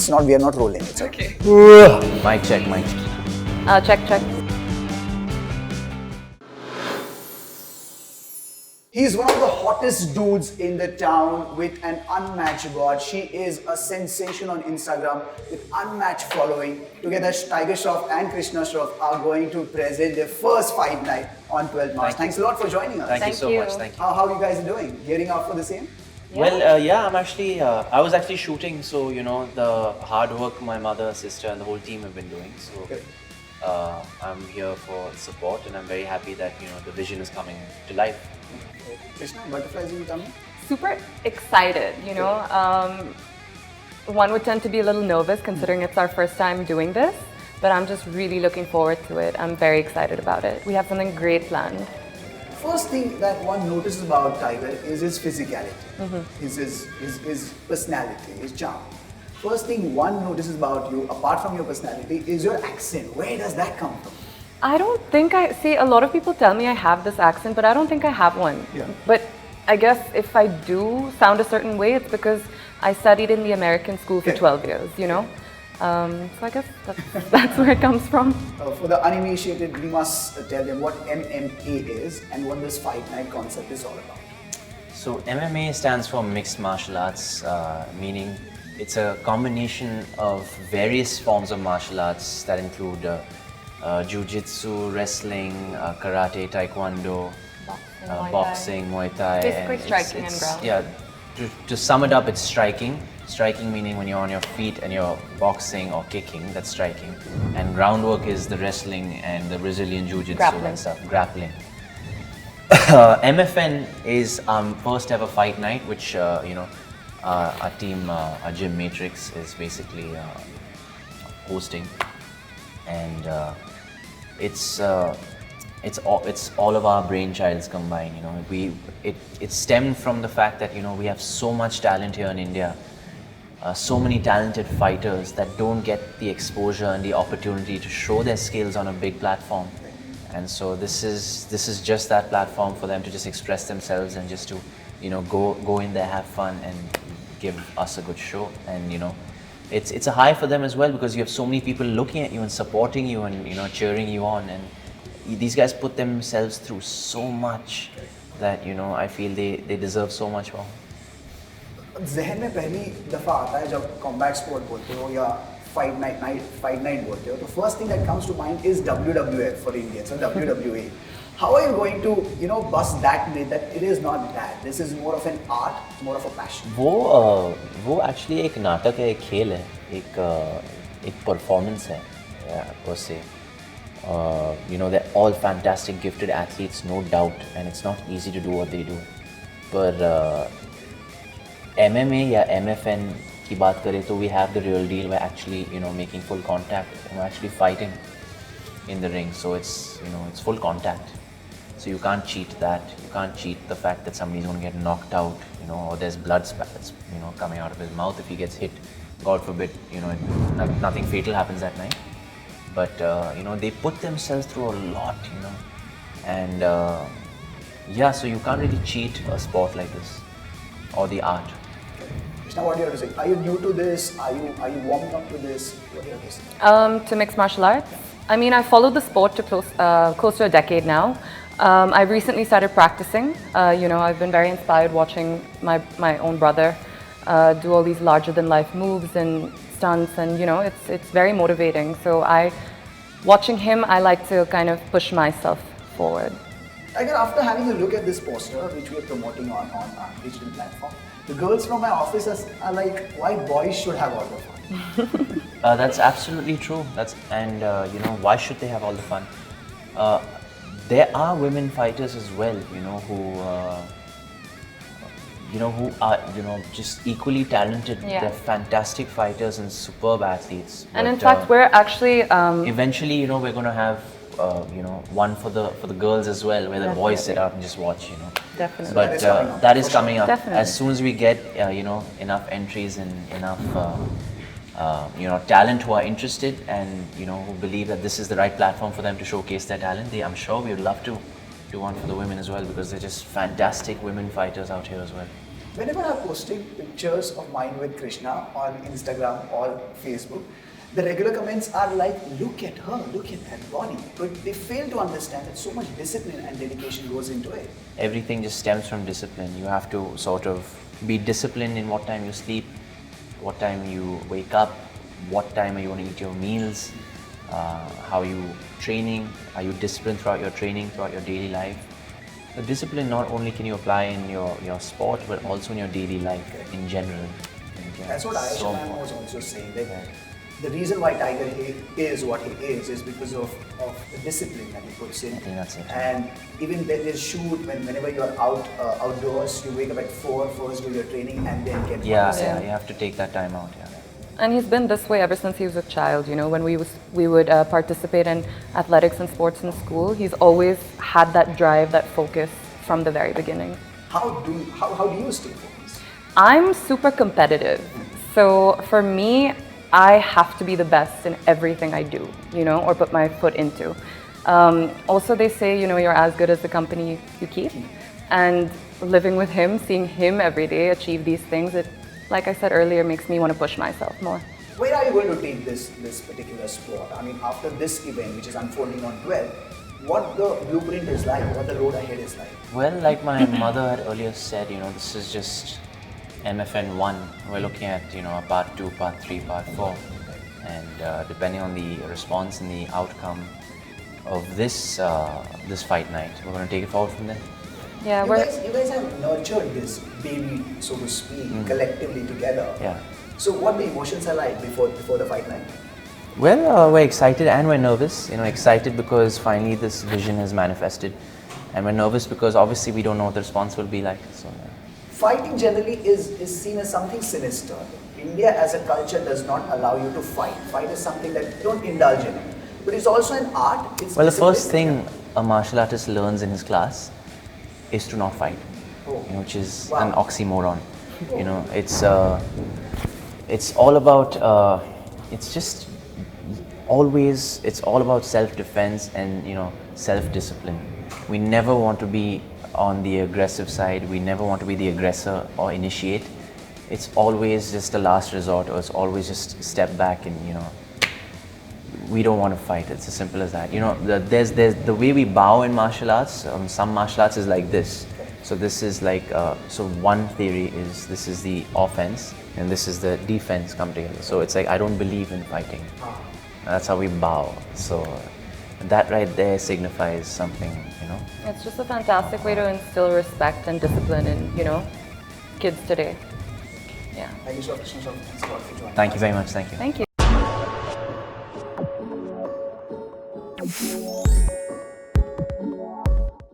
it's not. We are not rolling. It's Okay. Mic check, mic check. Check. He's one of the hottest dudes in the town with an unmatched god. She is a sensation on Instagram with unmatched following. Together, Tiger Shroff and Krishna Shroff are going to present their first fight night on 12th March. Thanks a lot for joining us. Thank you so much. Thank you. How you guys doing? Gearing up for the same? Yeah. Well, yeah, I was actually shooting, so the hard work my mother, sister, and the whole team have been doing. So Okay. I'm here for support, and I'm very happy that the vision is coming to life. Krishna, butterflies in your tummy? Super excited, One would tend to be a little nervous considering it's our first time doing this, but I'm just really looking forward to it. I'm very excited about it. We have something great planned. First thing that one notices about Tiger is his physicality, his personality, his charm. First thing one notices about you, apart from your personality, is your accent. Where does that come from? I don't think a lot of people tell me I have this accent, but I don't think I have one. Yeah. But I guess if I do sound a certain way, it's because I studied in the American school for 12 years, So I guess that's where it comes from. For the uninitiated, we must tell them what MMA is and what this fight night concept is all about. So MMA stands for Mixed Martial Arts, meaning it's a combination of various forms of martial arts that include jiu-jitsu, wrestling, karate, taekwondo, boxing, Muay Thai. Basically striking and grounding. Yeah, to sum it up, it's striking. Striking meaning when you're on your feet and you're boxing or kicking, that's striking. And groundwork is the wrestling and the Brazilian jiu-jitsu and stuff, grappling. MFN is first ever fight night, which our team, our gym Matrix, is basically hosting, and it's all of our brainchilds combined. It stemmed from the fact that we have so much talent here in India. So many talented fighters that don't get the exposure and the opportunity to show their skills on a big platform, and so this is just that platform for them to just express themselves and just to go in there, have fun, and give us a good show. And it's a high for them as well, because you have so many people looking at you and supporting you and cheering you on, and these guys put themselves through so much that I feel they deserve so much more. ज़हन में पहली दफ़ा आता है जब combat sport बोलते हो या फाइट नाइट बोलते हो, तो first thing that comes to mind is WWF for Indians और WWE. How are you going to bust that myth that it is not that, this is more of an art, more of a passion? वो actually एक नाटक है, एक खेल है, एक performance है per se. They're all fantastic, gifted athletes, no doubt, and it's not easy to do what they do. But MMA या MFN की बात करें तो we have the real deal. We're actually making full contact, and we're actually fighting in the ring. So it's it's full contact. So you can't cheat that. You can't cheat the fact that somebody's going to get knocked out, or there's blood spatters, coming out of his mouth if he gets hit. God forbid, nothing fatal happens that night. But they put themselves through a lot, and so you can't really cheat a sport like this or the art. Krishna, what do you have to say? Are you new to this? Are you warming up to this? What do you have to say? To mixed martial arts? I mean, I followed the sport to close to a decade now. I've recently started practicing. I've been very inspired watching my own brother do all these larger than life moves and stunts, and it's very motivating. So watching him, I like to kind of push myself forward. Tiger, after having a look at this poster, which we are promoting on our digital platform, the girls from my office are like, why boys should have all the fun? That's absolutely true. Why should they have all the fun? There are women fighters as well, who are just equally talented. Yeah. They're fantastic fighters and superb athletes. And in fact, we're actually eventually, we're going to have one for the girls as well, where the boys sit out and just watch. Definitely. But that is coming up. Definitely. As soon as we get enough entries and enough talent who are interested and who believe that this is the right platform for them to showcase their talent, I'm sure we would love to do one for the women as well, because they're just fantastic women fighters out here as well. Whenever I'm posting pictures of mine with Krishna on Instagram or Facebook, the regular comments are like, look at her, look at that body. But they fail to understand that so much discipline and dedication goes into it. Everything just stems from discipline. You have to sort of be disciplined in what time you sleep, what time you wake up, what time you want to eat your meals, how you training, are you disciplined throughout your training, throughout your daily life. The discipline not only can you apply in your sport, but also in your daily life in general. That's what So Ayushman was also saying. Like, the reason why Tiger is what he is because of the discipline that he puts in. I think that's it. And even there's shoot whenever you are outdoors, you wake up at 4, first do your training, and then get yeah, home. yeah, you have to take that time out. Yeah. And he's been this way ever since he was a child. You know, when we would participate in athletics and sports in school, he's always had that drive, that focus from the very beginning. How do you stay focused? I'm super competitive. So for me, I have to be the best in everything I do, you know, or put my foot into. Also, they say, you know, you're as good as the company you keep. And living with him, seeing him every day achieve these things, it, like I said earlier, makes me want to push myself more. Where are you going to take this particular sport? I mean, after this event, which is unfolding on 12, what the blueprint is like, what the road ahead is like? Well, like my mother had earlier said, you know, this is just MFN 1. We're looking at, you know, a part 2, part 3, part 4. And depending on the response and the outcome of this this fight night, we're going to take it forward from there. Yeah, You guys have nurtured this baby, so to speak, collectively together. Yeah. So what the emotions are like before the fight night? Well, we're excited and we're nervous. You know, excited because finally this vision has manifested, and we're nervous because obviously we don't know what the response will be like. So. Fighting generally is seen as something sinister. India as a culture does not allow you to fight. Fight is something that you don't indulge in. But it's also an art. It's Well, the first discipline. thing a martial artist learns in his class is to not fight, Oh. you know, which is Wow. an oxymoron. You know, it's all about it's just always it's all about self-defense and, you know, self-discipline. We never want to be on the aggressive side. We never want to be the aggressor or initiate. It's always just a last resort, or it's always just step back and, you know, we don't want to fight. It's as simple as that. You know, there's the way we bow in martial arts. Some martial arts is like this. So this is like so one theory is this is the offense and this is the defense come together. So it's like I don't believe in fighting. That's how we bow. So that right there signifies something. You know. it's just a fantastic way to instill respect and discipline in, you know, kids today. Yeah. Thank you so much, Krishna Shroff. Thanks a lot for joining Thank us. you very much. Thank you. Thank you.